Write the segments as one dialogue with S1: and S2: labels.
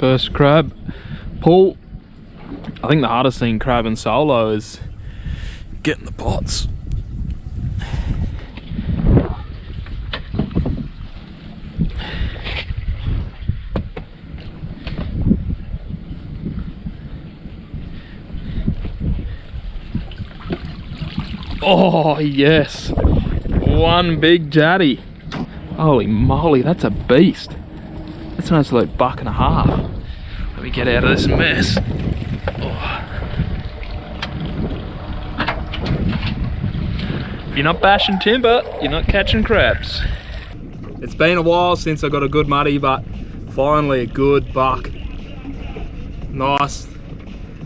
S1: First crab pull. I think the hardest thing crabbing solo is getting the pots. Oh yes, one big jatty. Holy moly, that's a beast. That's an absolute buck and a half. Let me get out of this mess. Oh. If you're not bashing timber, you're not catching crabs. It's been a while since I got a good muddy, but finally a good buck. Nice,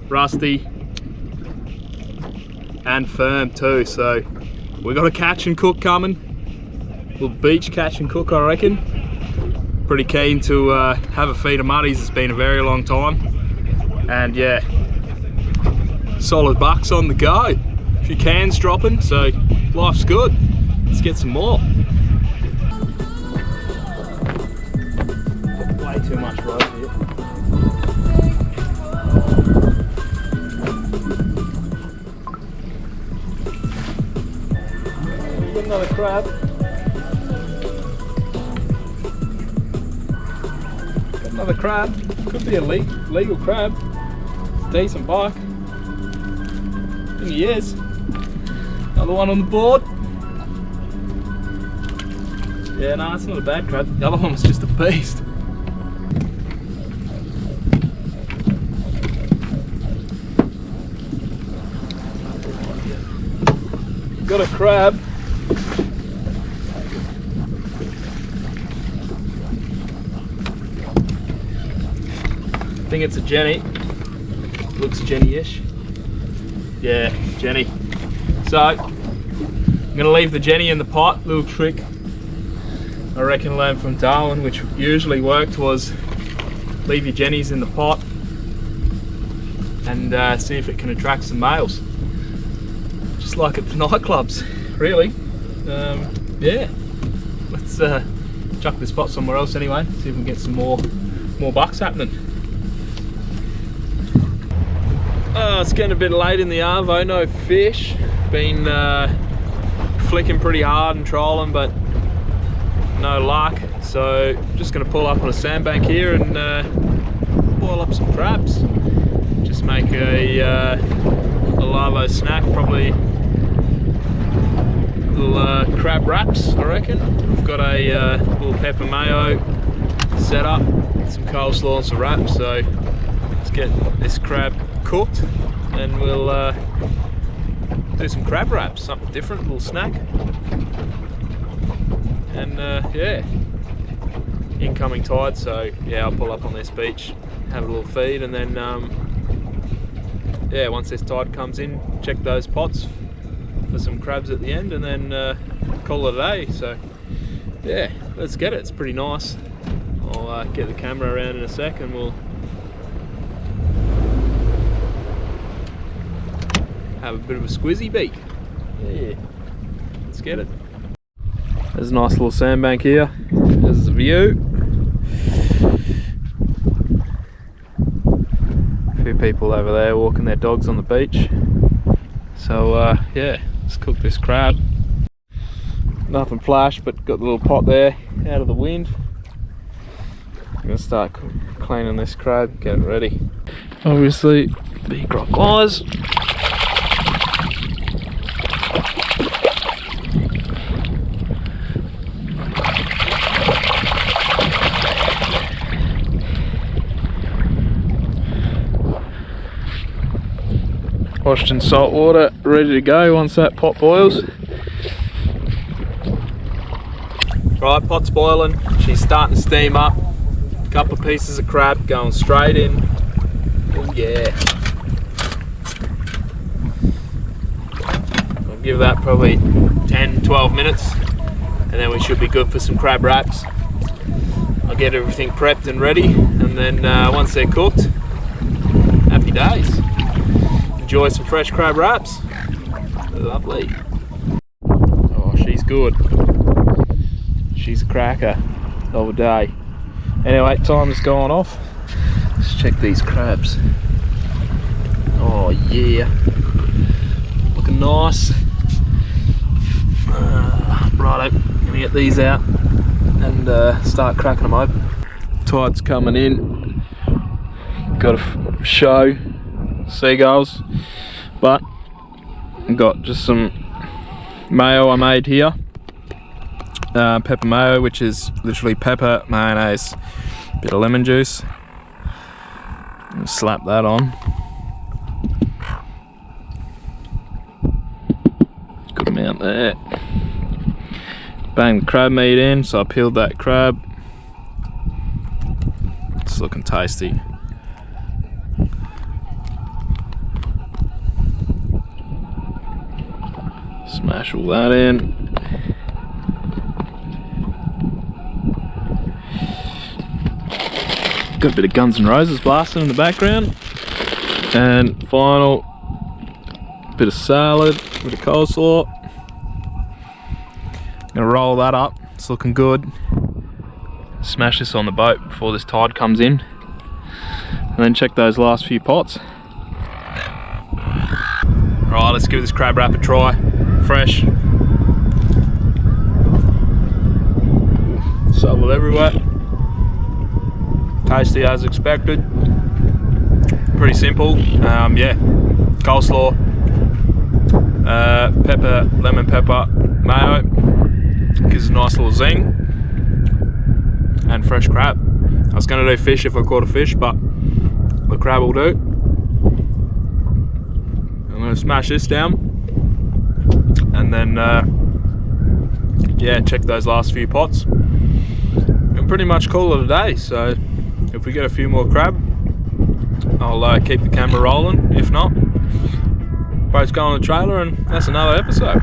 S1: rusty, and firm too. So we got a catch and cook coming. Little beach catch and cook, I reckon. Pretty keen to have a feed of muddies. It's been a very long time, and yeah, solid bucks on the go. A few cans dropping, so life's good. Let's get some more. Way too much rope here. Got another crab. Got another crab. Could be a legal crab. Decent buck. I think he is. Another one on the board. Yeah, no, it's not a bad crab. The other one was just a beast. Got a crab. I think it's a Jenny. Looks Jenny-ish. Yeah, Jenny. So, I'm gonna leave the Jenny in the pot. Little trick I reckon learned from Darwin, which usually worked, was leave your Jennies in the pot and see if it can attract some males. Just like at the nightclubs, really. Yeah, let's chuck this pot somewhere else anyway, see if we can get some more bucks happening. Oh, it's getting a bit late in the arvo, no fish. Been flicking pretty hard and trolling, but no luck. So just going to pull up on a sandbank here and boil up some crabs. Just make a larvo snack, probably little crab wraps, I reckon. I've got a little pepper mayo set up, some coleslaw and some wraps. So let's get this crab cooked and we'll do some crab wraps, something different, a little snack. And yeah, incoming tide, so yeah, I'll pull up on this beach, have a little feed, and then yeah, once this tide comes in, check those pots for some crabs at the end, and then call it a day. So yeah, let's get it. It's pretty nice. I'll get the camera around in a sec and we'll have a bit of a squizzy beak. Yeah, let's get it. There's a nice little sandbank here. There's the view. A few people over there walking their dogs on the beach. So yeah, let's cook this crab. Nothing flash, but got the little pot there out of the wind. I'm gonna start cleaning this crab, get it ready. Obviously, big rock wise. Washed in salt water, ready to go once that pot boils. Right, pot's boiling, she's starting to steam up. A couple of pieces of crab going straight in. Oh yeah. I'll give that probably 10-12 minutes and then we should be good for some crab wraps. I'll get everything prepped and ready, and then once they're cooked, happy days. Enjoy some fresh crab wraps. Lovely. Oh, she's good. She's a cracker of a day. Anyway, time has gone off. Let's check these crabs. Oh yeah, looking nice. Righto, gonna get these out and start cracking them open. Tide's coming in. Got to show seagulls, but I've got just some mayo I made here. Pepper mayo, which is literally pepper, mayonnaise, bit of lemon juice. Slap that on. Good amount there. Bang the crab meat in, so I peeled that crab. It's looking tasty. Smash all that in. Got a bit of Guns N' Roses blasting in the background. And final, bit of salad, bit of coleslaw. Gonna roll that up, it's looking good. Smash this on the boat before this tide comes in. And then check those last few pots. Right, let's give this crab wrap a try. Fresh. Solid everywhere. Tasty as expected. Pretty simple. Yeah, coleslaw, pepper, lemon pepper, mayo. Gives a nice little zing. And fresh crab. I was going to do fish if I caught a fish, but the crab will do. I'm going to smash this down. And then, yeah, check those last few pots. And pretty much call it a day. So if we get a few more crab, I'll keep the camera rolling. If not, boats go on the trailer and that's another episode.